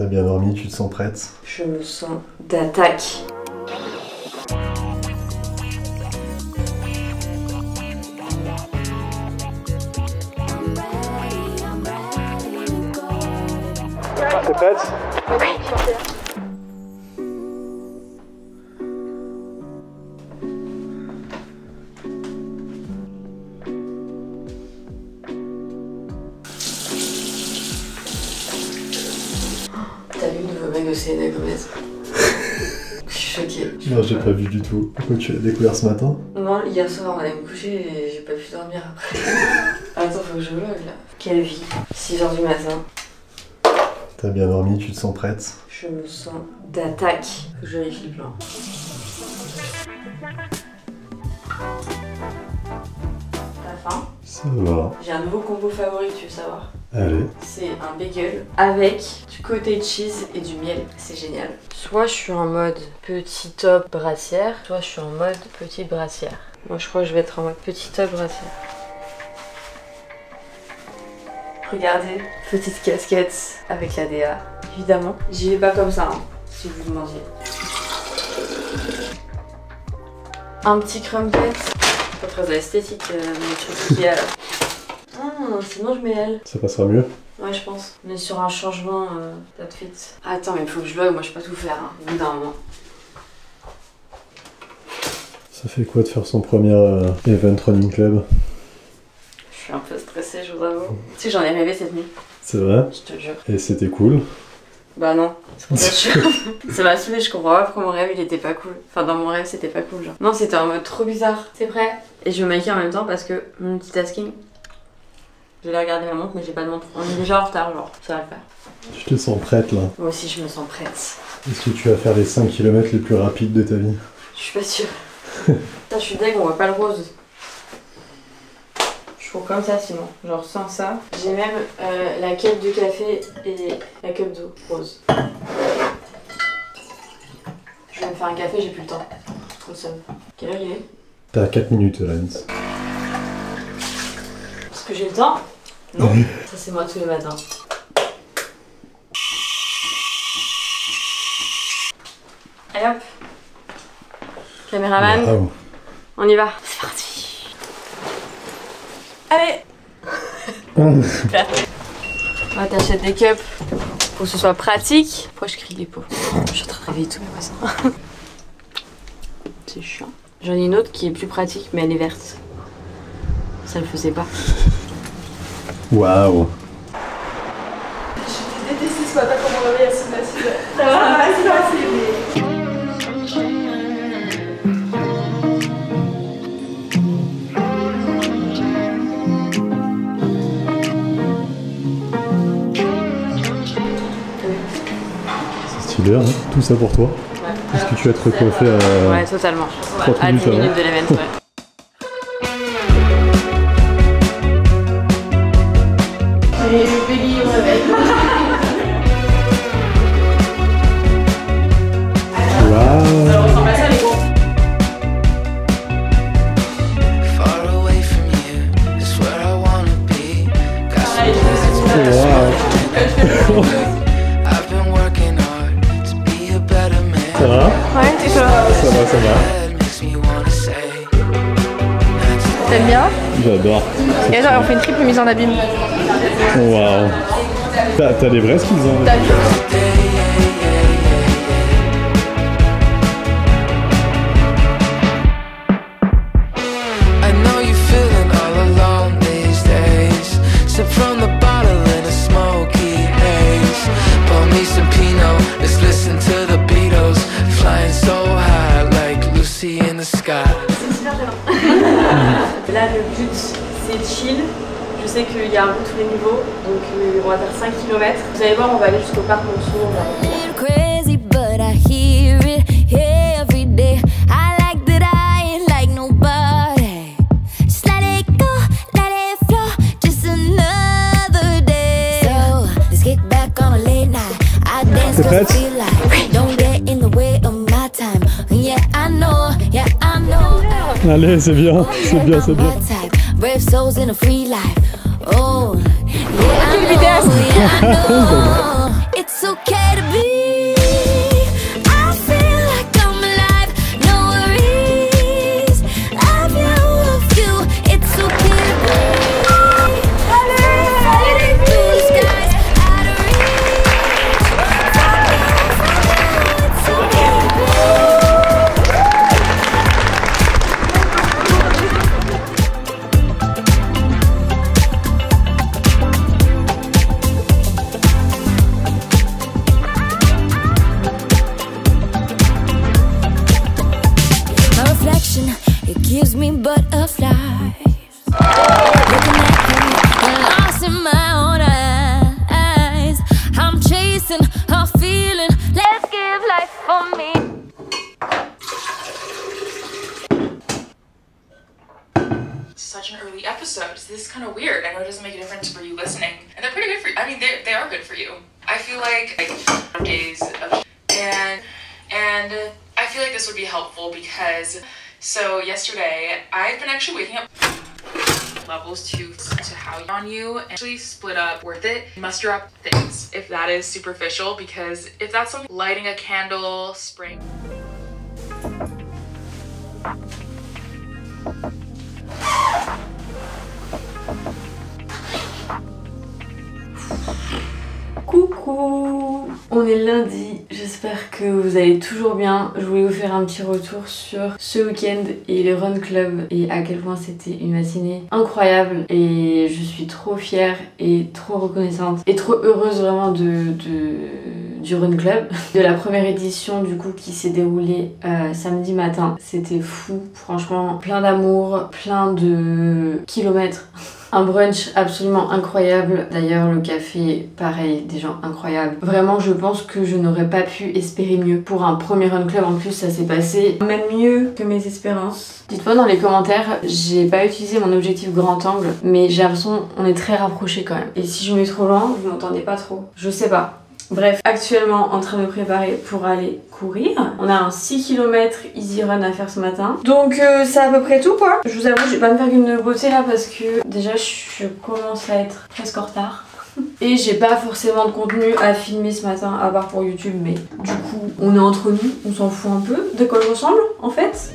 T'as bien dormi, tu te sens prête? Je me sens d'attaque. T'es prête? Oui, je suis prête. T'as vu le nouveau mec de Selena Gomez? Je suis choquée. Non, j'ai pas vu du tout. Pourquoi tu l'as découvert ce matin? Non, hier soir on allait me coucher et j'ai pas pu dormir après. Attends, faut que je vlog là. Quelle vie. 6h du matin. T'as bien dormi, tu te sens prête? Je me sens d'attaque. Faut que je vérifie le plan. T'as faim? Ça va. J'ai un nouveau combo favori, tu veux savoir? Allez. C'est un bagel avec du cottage cheese et du miel. C'est génial. Soit je suis en mode petit top brassière, soit je suis en mode petite brassière. Moi je crois que je vais être en mode petit top brassière. Regardez, petite casquette avec la DA. Évidemment, j'y vais pas comme ça, hein, si vous vous demandiez. Un petit crumpet. Pas très esthétique, mon truc qui est là. Sinon je mets elle. Ça passera mieux? Ouais, je pense. On est sur un changement d'outfit. Attends, mais il faut que je vlog, moi je peux pas tout faire, hein, au bout d'un moment. Ça fait quoi de faire son premier event running club? Je suis un peu stressée, je vous avoue. Tu sais, j'en ai rêvé cette nuit. C'est vrai? Je te jure. Et c'était cool? Bah non, c'est pour ça que ça m'a saoulée, je comprends pas pourquoi mon rêve il était pas cool. Enfin, dans mon rêve c'était pas cool, genre. Non, c'était en mode trop bizarre. C'est prêt? Et je me maquille en même temps parce que multitasking. Je vais regarder ma montre, mais j'ai pas de montre. On est déjà en retard, genre, ça va le faire. Tu te sens prête là? Moi aussi, je me sens prête. Est-ce que tu vas faire les 5 km les plus rapides de ta vie? Je suis pas sûre. Putain, je suis deg, on voit pas le rose. Je trouve comme ça sinon, genre sans ça. J'ai même la cup de café et la cup d'eau rose. Je vais me faire un café, j'ai plus le temps. Trop le seum. Quelle heure il est? T'as 4 minutes, Lance. Est-ce que j'ai le temps? Non. Ça c'est moi tous les matins. Allez hop. Caméraman. Wow. On y va. C'est parti. Allez. Ouais, t'achètes des cups pour que ce soit pratique. Pourquoi je crie les pauvres? Je suis en train de réveiller tous mes voisins. C'est chiant. J'en ai une autre qui est plus pratique, mais elle est verte. Ça le faisait pas. Waouh. J'ai détesté ce matin quand mon réveil a sonné à 6h. Ça va, c'est passé, mais... C'est stylé, hein? Tout ça pour toi? Ouais. Est-ce que tu vas te recoiffer à... Ouais, totalement. 30 À 10 minutes minutes avant. de l'event, ouais. Et Peggy au réveil. Waouh. Ça ressemble à ça, les gros. Far away from you is where I wanna be. Got some Allez, Waouh. I've been working hard to be a better man. Ça va? Ouais, et toi? Ça va, ça va. That makes me wanna say. T'aimes bien? J'adore. Et alors, on fait une triple mise en abîme. Waouh. T'as des vrais skis, hein? T'as vu? I know you're feeling all alone these days. Sip from the bottle in a smoky haze. Pour me some Pinot, let's listen to the Beatles. Flying so high like Lucy in the sky. Là, le but, c'est chill. Je sais qu'il y a un peu tous les niveaux, donc on va faire 5 km. Vous allez voir, on va aller jusqu'au parc Monceau. Crazy, but I hear it every day. I like that I ain't like nobody. Just let it go, let it flow, just another day. So let's get back on a late night. I dance cause I feel like don't get in the way of my time. Yeah, I know, yeah, I know. Allez, c'est bien, c'est bien, c'est bien. Brave souls in a free life. Oh, yeah, I know, yeah, I know. It's okay. way to be. I feel like I'm alive, no worries. Love you, it's okay to be. Flying through the skies, out of reach. It's okay to be. My reflection, it gives me butterflies. Looking at him, I'm lost in my own eyes. I'm chasing a feeling. Let's give life for me. Such an early episode. So this is kind of weird. I know it doesn't make a difference for you listening, and they're pretty good for you. I mean, they are good for you. I feel like days of and I feel like this would be helpful because so yesterday I've been actually waking up levels to how on you and actually split up worth it, muster up things if that is superficial, because if that's something lighting a candle, spraying. Coucou, on est lundi, j'espère que vous allez toujours bien. Je voulais vous faire un petit retour sur ce week-end et le Run Club et à quel point c'était une matinée incroyable, et je suis trop fière et trop reconnaissante et trop heureuse vraiment du Run Club, de la première édition du coup qui s'est déroulée samedi matin. C'était fou, franchement, plein d'amour, plein de kilomètres. Un brunch absolument incroyable. D'ailleurs, le café, pareil, des gens incroyables. Vraiment, je pense que je n'aurais pas pu espérer mieux. Pour un premier Run Club, en plus, ça s'est passé même mieux que mes espérances. Dites-moi dans les commentaires, j'ai pas utilisé mon objectif grand angle, mais j'ai l'impression qu'on est très rapprochés quand même. Et si je mets trop loin, vous m'entendez pas trop. Je sais pas. Bref, actuellement en train de me préparer pour aller courir. On a un 6 km easy run à faire ce matin. Donc c'est à peu près tout quoi. Je vous avoue, je vais pas me faire une beauté là parce que déjà je commence à être presque en retard. Et j'ai pas forcément de contenu à filmer ce matin à part pour YouTube, mais du coup on est entre nous, on s'en fout un peu de quoi je ressemble en fait.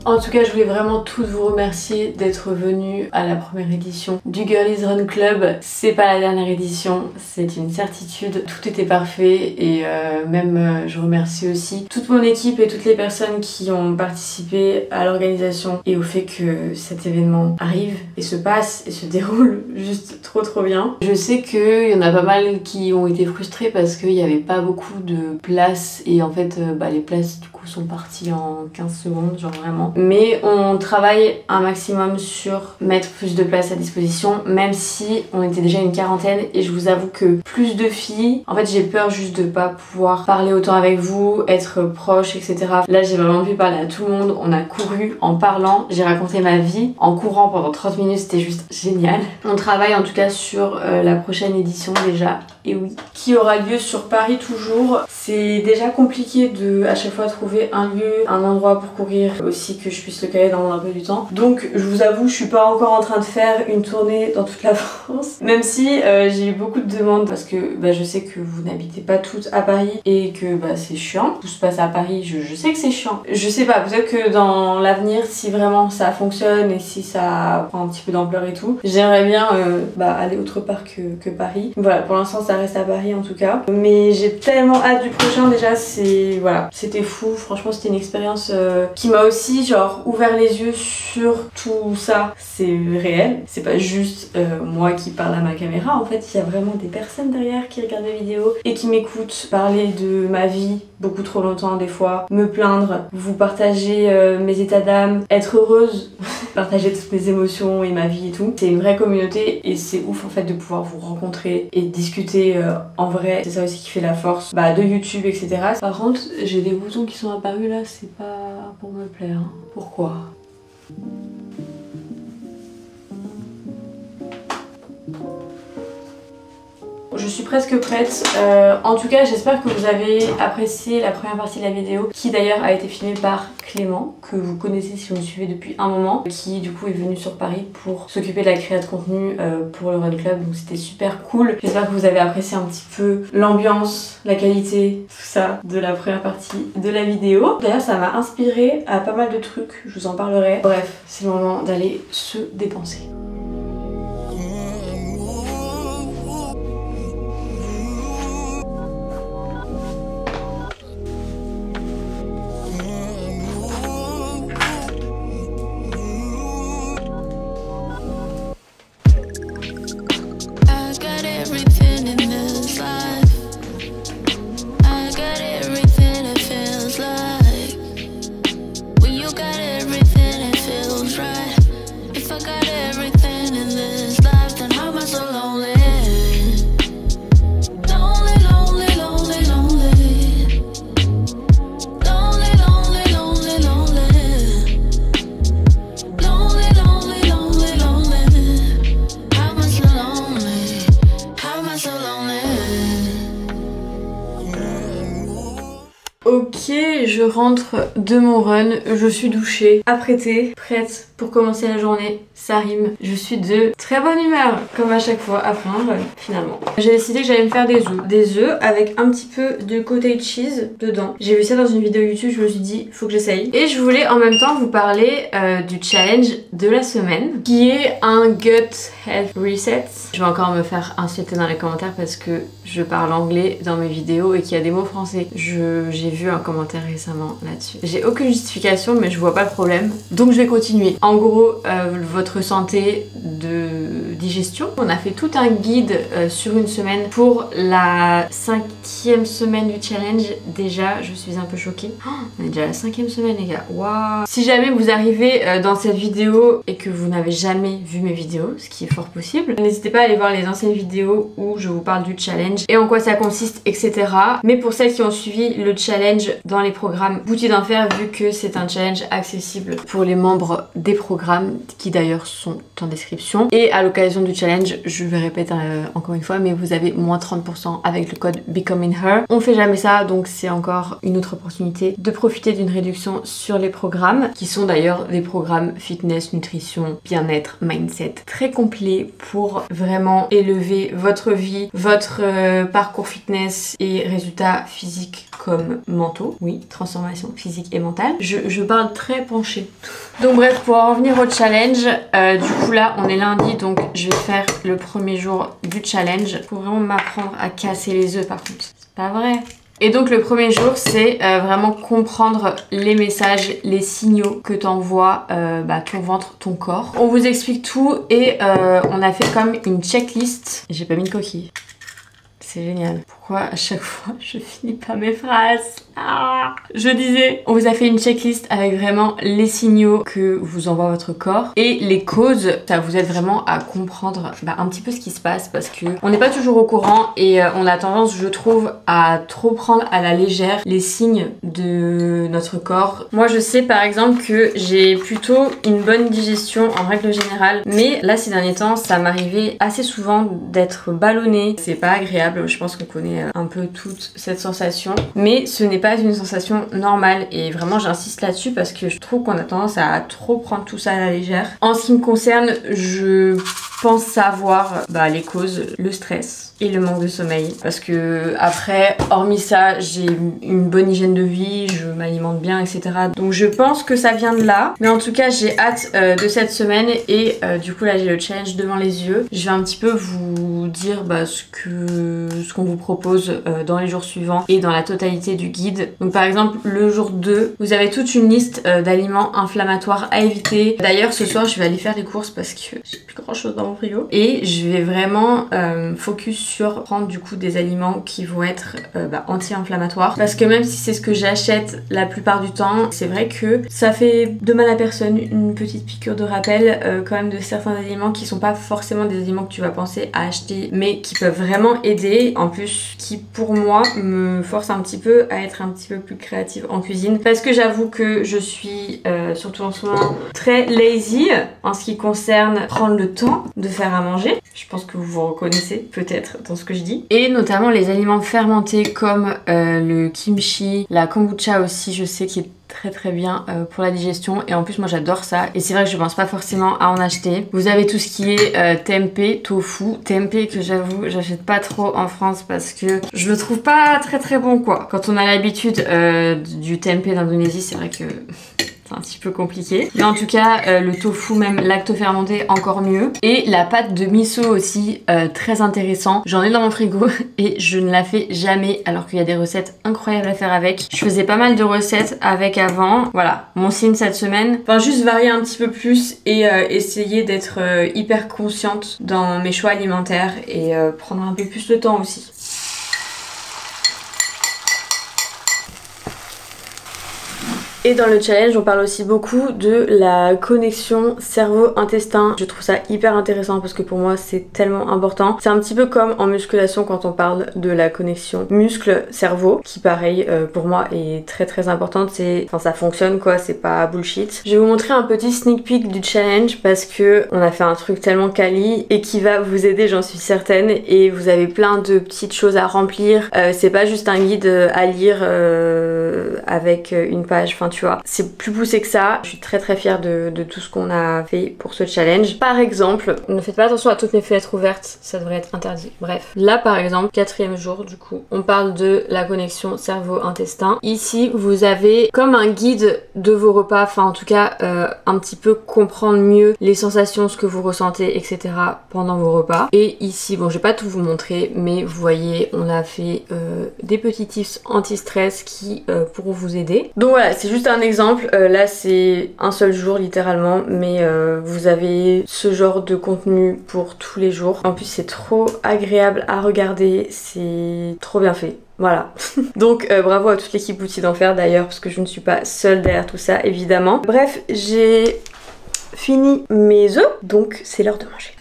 En tout cas, je voulais vraiment toutes vous remercier d'être venus à la première édition du Girlies Run Club. C'est pas la dernière édition, c'est une certitude. Tout était parfait et je remercie aussi toute mon équipe et toutes les personnes qui ont participé à l'organisation et au fait que cet événement arrive et se passe et se déroule juste trop bien. Je sais qu'il y en a pas mal qui ont été frustrés parce qu'il n'y avait pas beaucoup de places et en fait les places du coup sont parties en 15 secondes, genre vraiment. Mais on travaille un maximum sur mettre plus de place à disposition, même si on était déjà une quarantaine et je vous avoue que plus de filles, en fait j'ai peur juste de pas pouvoir parler autant avec vous, être proche, etc. Là j'ai vraiment pu parler à tout le monde, on a couru en parlant, j'ai raconté ma vie en courant pendant 30 minutes, c'était juste génial. On travaille en tout cas sur la prochaine édition déjà, et oui, qui aura lieu sur Paris toujours. C'est déjà compliqué de à chaque fois trouver un lieu, un endroit pour courir, aussi que je puisse le caler dans mon emploi du temps. Donc je vous avoue, je suis pas encore en train de faire une tournée dans toute la France, même si j'ai eu beaucoup de demandes parce que je sais que vous n'habitez pas toutes à Paris et que c'est chiant. Tout se passe à Paris, je sais que c'est chiant. Je sais pas, peut-être que dans l'avenir, si vraiment ça fonctionne et si ça prend un petit peu d'ampleur et tout, j'aimerais bien aller autre part que Paris. Voilà, pour l'instant ça reste à Paris en tout cas. Mais j'ai tellement hâte du prochain déjà, c'était fou. Franchement c'était une expérience qui m'a aussi ouvert les yeux sur tout ça. C'est réel, c'est pas juste moi qui parle à ma caméra, en fait il y a vraiment des personnes derrière qui regardent les vidéos et qui m'écoutent parler de ma vie beaucoup trop longtemps des fois, me plaindre, vous partager mes états d'âme, être heureuse, partager toutes mes émotions et ma vie et tout. C'est une vraie communauté et c'est ouf en fait de pouvoir vous rencontrer et discuter en vrai. C'est ça aussi qui fait la force de YouTube, etc. Par contre, j'ai des boutons qui sont apparus là, c'est pas pour me plaire. Pourquoi ? Je je suis presque prête. En tout cas, j'espère que vous avez apprécié la première partie de la vidéo, qui d'ailleurs a été filmée par Clément, que vous connaissez si vous me suivez depuis un moment, qui du coup est venu sur Paris pour s'occuper de la création de contenu pour le Run Club, donc c'était super cool. J'espère que vous avez apprécié un petit peu l'ambiance, la qualité, tout ça de la première partie de la vidéo. D'ailleurs ça m'a inspiré à pas mal de trucs, je vous en parlerai. Bref, c'est le moment d'aller se dépenser. Ok, je rentre de mon run, je suis douchée, apprêtée, prête pour commencer la journée, ça rime. Je suis de très bonne humeur, comme à chaque fois après un run, finalement. J'ai décidé que j'allais me faire des œufs avec un petit peu de cottage cheese dedans. J'ai vu ça dans une vidéo YouTube, je me suis dit, faut que j'essaye. Et je voulais en même temps vous parler du challenge de la semaine, qui est un Gut Health Reset. Je vais encore me faire insulter dans les commentaires parce que je parle anglais dans mes vidéos et qu'il y a des mots français. J'ai vu un commentaire récemment là-dessus. J'ai aucune justification mais je vois pas le problème. Donc je vais continuer. En gros, votre santé de digestion. On a fait tout un guide sur une semaine pour la 5e semaine du challenge. Déjà, je suis un peu choquée. Oh, on est déjà à la 5e semaine les gars. Waouh! Si jamais vous arrivez dans cette vidéo et que vous n'avez jamais vu mes vidéos, ce qui est fort possible, n'hésitez pas à aller voir les anciennes vidéos où je vous parle du challenge et en quoi ça consiste, etc. Mais pour celles qui ont suivi le challenge dans les programmes Boutique d'Enfer, vu que c'est un challenge accessible pour les membres des programmes, qui d'ailleurs sont en description. Et à l'occasion du challenge, je le répète encore une fois, mais vous avez moins 30% avec le code BECOMINGHER. On fait jamais ça, donc c'est encore une autre opportunité de profiter d'une réduction sur les programmes, qui sont d'ailleurs des programmes fitness, nutrition, bien-être, mindset, très complets pour vraiment élever votre vie, votre parcours fitness et résultats physiques comme mentaux. Oui, transformation physique et mentale. Je parle très penchée. Donc bref, pour en revenir au challenge, du coup là on est lundi, donc je vais faire le premier jour du challenge. Faut vraiment m'apprendre à casser les œufs par contre. C'est pas vrai. Et donc le premier jour c'est vraiment comprendre les messages, les signaux que t'envoie ton ventre, ton corps. On vous explique tout et on a fait comme une checklist. J'ai pas mis de coquille. C'est génial. Pourquoi à chaque fois je finis pas mes phrases? Je disais, on vous a fait une checklist avec vraiment les signaux que vous envoie votre corps et les causes. Ça vous aide vraiment à comprendre un petit peu ce qui se passe parce que on n'est pas toujours au courant et on a tendance, je trouve, à trop prendre à la légère les signes de notre corps. Moi je sais par exemple que j'ai plutôt une bonne digestion en règle générale, mais là ces derniers temps ça m'arrivait assez souvent d'être ballonnée. C'est pas agréable, je pense qu'on connaît un peu toute cette sensation, mais ce n'est pas une sensation normale et vraiment j'insiste là-dessus parce que je trouve qu'on a tendance à trop prendre tout ça à la légère. En ce qui me concerne, je pense savoir les causes, le stress et le manque de sommeil, parce que après, hormis ça, j'ai une bonne hygiène de vie, je m'alimente bien, etc. Donc je pense que ça vient de là, mais en tout cas j'ai hâte de cette semaine et du coup là j'ai le challenge devant les yeux. Je vais un petit peu vous dire ce qu'on vous propose dans les jours suivants et dans la totalité du guide. Donc par exemple le jour 2, vous avez toute une liste d'aliments inflammatoires à éviter. D'ailleurs ce soir je vais aller faire des courses parce que j'ai plus grand chose dans mon frigo et je vais vraiment focus sur prendre du coup des aliments qui vont être anti-inflammatoires, parce que même si c'est ce que j'achète la plupart du temps, c'est vrai que ça fait de mal à personne, une petite piqûre de rappel quand même de certains aliments qui sont pas forcément des aliments que tu vas penser à acheter mais qui peuvent vraiment aider, en plus qui pour moi me force un petit peu à être un petit peu plus créative en cuisine, parce que j'avoue que je suis surtout en ce moment très lazy en ce qui concerne prendre le temps de faire à manger. Je pense que vous vous reconnaissez peut-être honnête dans ce que je dis. Et notamment les aliments fermentés comme le kimchi, la kombucha aussi, je sais qu'il est très bien pour la digestion et en plus moi j'adore ça et c'est vrai que je pense pas forcément à en acheter. Vous avez tout ce qui est tempeh, tofu, tempeh que j'avoue j'achète pas trop en France parce que je le trouve pas très bon quoi. Quand on a l'habitude du tempeh d'Indonésie, c'est vrai que c'est un petit peu compliqué. Mais en tout cas, le tofu même lacto-fermenté, encore mieux. Et la pâte de miso aussi, très intéressant. J'en ai dans mon frigo et je ne la fais jamais alors qu'il y a des recettes incroyables à faire avec. Je faisais pas mal de recettes avec avant. Voilà, mon signe cette semaine. Enfin, juste varier un petit peu plus et essayer d'être hyper consciente dans mes choix alimentaires et prendre un peu plus de temps aussi. Et dans le challenge, on parle aussi beaucoup de la connexion cerveau-intestin. Je trouve ça hyper intéressant parce que pour moi, c'est tellement important. C'est un petit peu comme en musculation quand on parle de la connexion muscle-cerveau, qui pareil, pour moi, est très importante. Enfin, ça fonctionne quoi, c'est pas bullshit. Je vais vous montrer un petit sneak peek du challenge parce que on a fait un truc tellement quali et qui va vous aider, j'en suis certaine. Et vous avez plein de petites choses à remplir. C'est pas juste un guide à lire avec une page, enfin tu vois, c'est plus poussé que ça. Je suis très fière de tout ce qu'on a fait pour ce challenge. Par exemple, ne faites pas attention à toutes mes fenêtres ouvertes, ça devrait être interdit. Bref, là par exemple, 4e jour du coup, on parle de la connexion cerveau-intestin. Ici, vous avez comme un guide de vos repas, enfin en tout cas un petit peu comprendre mieux les sensations, ce que vous ressentez, etc. pendant vos repas. Et ici, bon je vais pas tout vous montrer, mais vous voyez, on a fait des petits tips anti-stress qui pourront vous aider. Donc voilà, c'est juste un exemple, là c'est un seul jour littéralement, mais vous avez ce genre de contenu pour tous les jours. En plus c'est trop agréable à regarder, c'est trop bien fait. Voilà. Donc bravo à toute l'équipe Outils d'Enfer d'ailleurs, parce que je ne suis pas seule derrière tout ça évidemment. Bref, j'ai fini mes œufs, donc c'est l'heure de manger.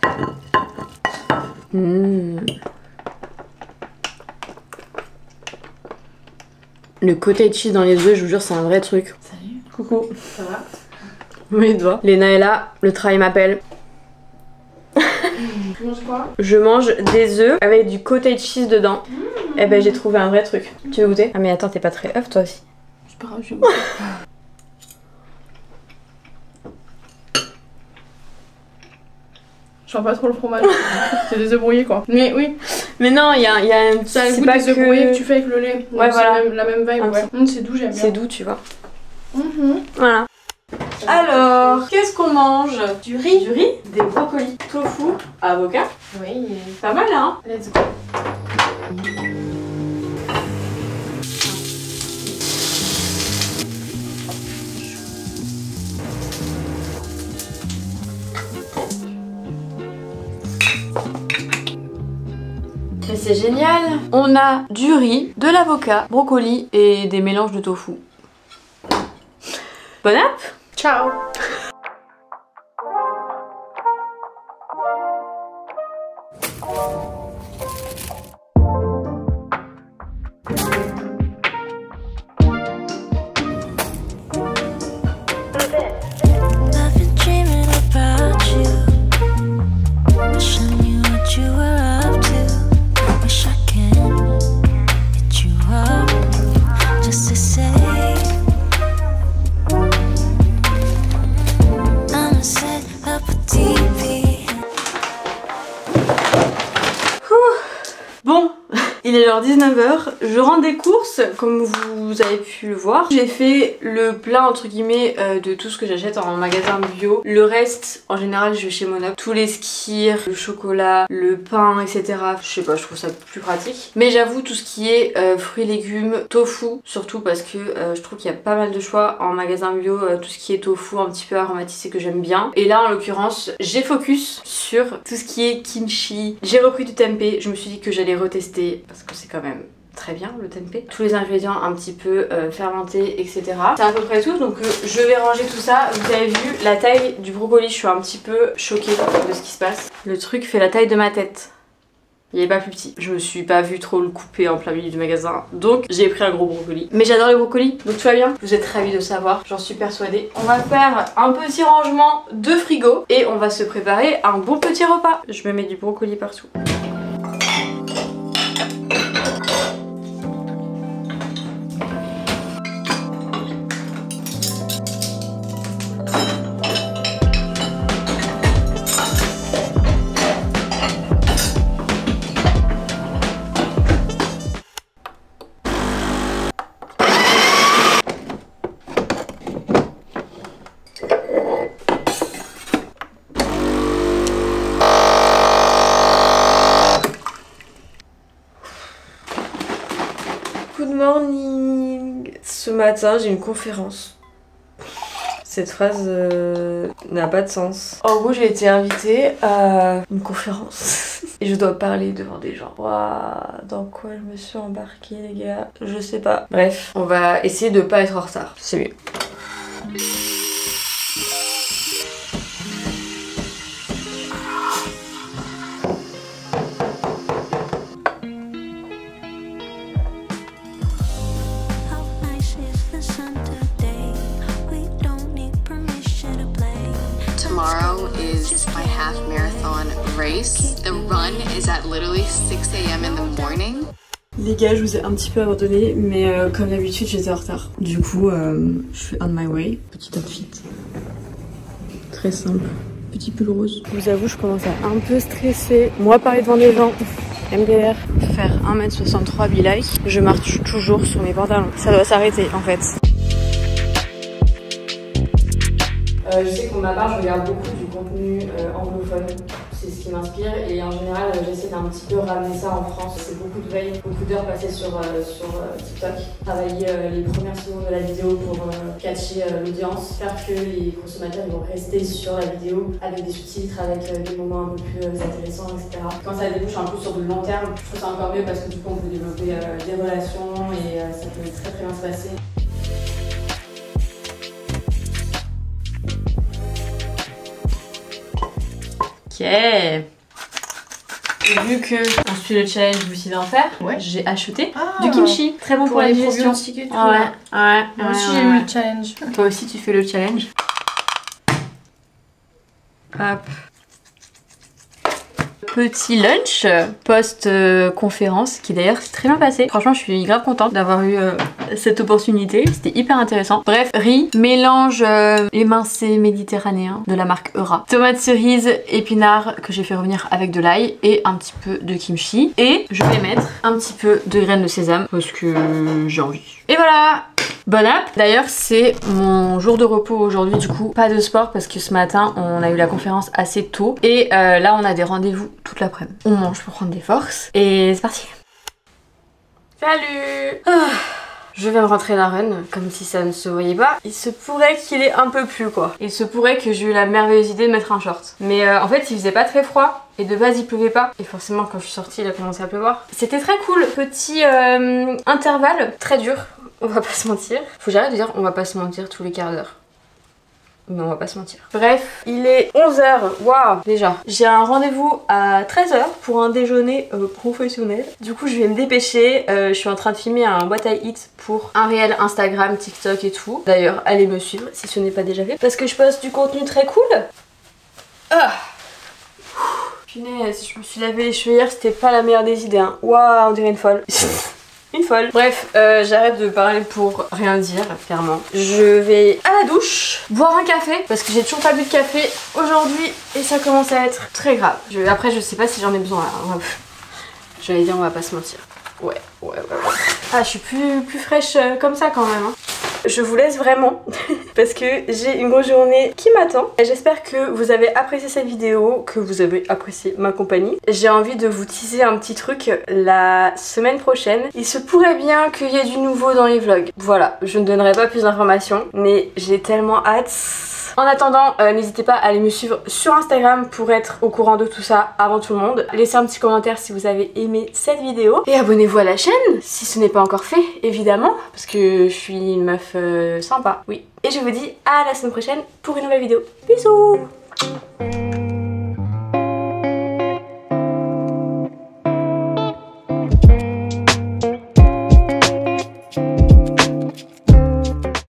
Le cottage cheese dans les œufs, je vous jure, c'est un vrai truc. Salut. Coucou. Ça va? Oui, toi. Léna est là, le travail m'appelle. Tu manges quoi? Je mange des œufs avec du cottage cheese dedans. Et ben j'ai trouvé un vrai truc. Tu veux goûter? Ah mais attends, t'es pas très œuf toi aussi. C'est pas grave, je vais goûter. Je sens pas trop le fromage. C'est des œufs brouillés quoi. Mais oui. Mais non, il y a un... C'est le goût des œufs brouillés que tu fais avec le lait. Ouais, voilà. C'est la même vibe, ouais. C'est doux, j'aime bien. C'est doux, tu vois. Voilà. Alors, qu'est-ce qu'on mange? Du riz. Du riz, des brocolis, tofu, avocat. Oui. Pas mal hein. Let's go. Mais c'est génial. On a du riz, de l'avocat, brocoli et des mélanges de tofu. Bon app. Ciao. I've been dreaming about you, wishing I knew what you were up to. Wish I can hit you up just to say I'ma set up a TV. Bon, il est l'heure 19h, je rentre des courses comme vous avez pu le voir. J'ai fait le plein entre guillemets de tout ce que j'achète en magasin bio. Le reste, en général, je vais chez Monop. Tous les skirs, le chocolat, le pain, etc. Je sais pas, je trouve ça plus pratique. Mais j'avoue, tout ce qui est fruits, légumes, tofu, surtout parce que je trouve qu'il y a pas mal de choix en magasin bio. Tout ce qui est tofu un petit peu aromatisé que j'aime bien. Et là, en l'occurrence, j'ai focus sur tout ce qui est kimchi. J'ai repris du tempeh, je me suis dit que j'allais retester parce que c'est quand même très bien le tempeh. Tous les ingrédients un petit peu fermentés, etc. C'est à peu près tout, donc je vais ranger tout ça. Vous avez vu la taille du brocoli, je suis un petit peu choquée de ce qui se passe. Le truc fait la taille de ma tête. Il est pas plus petit. Je me suis pas vue trop le couper en plein milieu du magasin, donc j'ai pris un gros brocoli. Mais j'adore les brocolis, donc tout va bien. Vous êtes ravis de savoir, j'en suis persuadée. On va faire un petit rangement de frigo et on va se préparer un bon petit repas. Je me mets du brocoli partout. morning. Ce matin, j'ai une conférence. Cette phrase n'a pas de sens. En gros, j'ai été invitée à une conférence et je dois parler devant des gens. Waouh, dans quoi je me suis embarquée, les gars? Je sais pas. Bref, on va essayer de pas être en retard. C'est mieux. Tomorrow is my half marathon race. The run is at literally 6 a.m. in the morning. Les gars, je vous ai un petit peu abandonné, mais comme d'habitude, j'étais en retard. Du coup, je suis on my way. Petit outfit. Très simple. Petit pull rose. Je vous avoue, je commence à un peu stresser. Moi, parler devant des gens. MDR. Faire 1m63 be like. Je marche toujours sur mes pantalons. Ça doit s'arrêter, en fait. Je sais que pour ma part, je regarde beaucoup du contenu anglophone. C'est ce qui m'inspire et en général, j'essaie d'un petit peu ramener ça en France. C'est beaucoup de veille, beaucoup d'heures passées sur TikTok. Travailler les premières secondes de la vidéo pour catcher l'audience, faire que les consommateurs vont rester sur la vidéo avec des sous-titres, avec des moments un peu plus intéressants, etc. Quand ça débouche un peu sur du long terme, je trouve ça encore mieux parce que du coup, on peut développer des relations et ça peut très très bien se passer. Ok. Vu que on suit le challenge vous aussi d'en faire, j'ai acheté du kimchi, très bon pour la digestion. Ouais. Moi aussi j'ai eu le challenge. Toi aussi tu fais le challenge. Hop. Petit lunch post-conférence qui d'ailleurs s'est très bien passé. Franchement je suis grave contente d'avoir eu cette opportunité, c'était hyper intéressant. Bref, riz, mélange émincé méditerranéen de la marque Eura. Tomates cerises, épinards que j'ai fait revenir avec de l'ail et un petit peu de kimchi. Et je vais mettre un petit peu de graines de sésame parce que j'ai envie. Et voilà! Bon app. D'ailleurs c'est mon jour de repos aujourd'hui, du coup pas de sport parce que ce matin on a eu la conférence assez tôt et là on a des rendez-vous toute l'après-midi. On mange pour prendre des forces et c'est parti. Salut. Je viens de rentrer la run comme si ça ne se voyait pas. Il se pourrait qu'il ait un peu plu quoi. Il se pourrait que j'ai eu la merveilleuse idée de mettre un short. Mais en fait il faisait pas très froid et de base il pleuvait pas. Et forcément quand je suis sortie il a commencé à pleuvoir. C'était très cool. Petit intervalle très dur. On va pas se mentir. Faut que j'arrête de dire on va pas se mentir tous les quarts d'heure. Mais on va pas se mentir. Bref, il est 11h. Waouh, déjà. J'ai un rendez-vous à 13h pour un déjeuner professionnel. Du coup, je vais me dépêcher. Je suis en train de filmer un what I eat pour un réel Instagram, TikTok et tout. D'ailleurs, allez me suivre si ce n'est pas déjà fait. Parce que je poste du contenu très cool. Punaise, je me suis lavé les cheveux hier. C'était pas la meilleure des idées. Hein. Waouh, on dirait une folle. Une folle. Bref, j'arrête de parler pour rien dire, clairement. Je vais à la douche, boire un café, parce que j'ai toujours pas bu de café aujourd'hui et ça commence à être très grave. Après, je sais pas si j'en ai besoin là. J'allais dire, on va pas se mentir. Ouais. Ah, je suis plus fraîche comme ça quand même. Hein. Je vous laisse vraiment parce que j'ai une grosse journée qui m'attend. J'espère que vous avez apprécié cette vidéo, que vous avez apprécié ma compagnie. J'ai envie de vous teaser un petit truc la semaine prochaine. Il se pourrait bien qu'il y ait du nouveau dans les vlogs. Voilà, je ne donnerai pas plus d'informations, mais j'ai tellement hâte. En attendant, n'hésitez pas à aller me suivre sur Instagram pour être au courant de tout ça avant tout le monde. Laissez un petit commentaire si vous avez aimé cette vidéo. Et abonnez-vous à la chaîne si ce n'est pas encore fait, évidemment. Parce que je suis une meuf sympa, oui. Et je vous dis à la semaine prochaine pour une nouvelle vidéo. Bisous!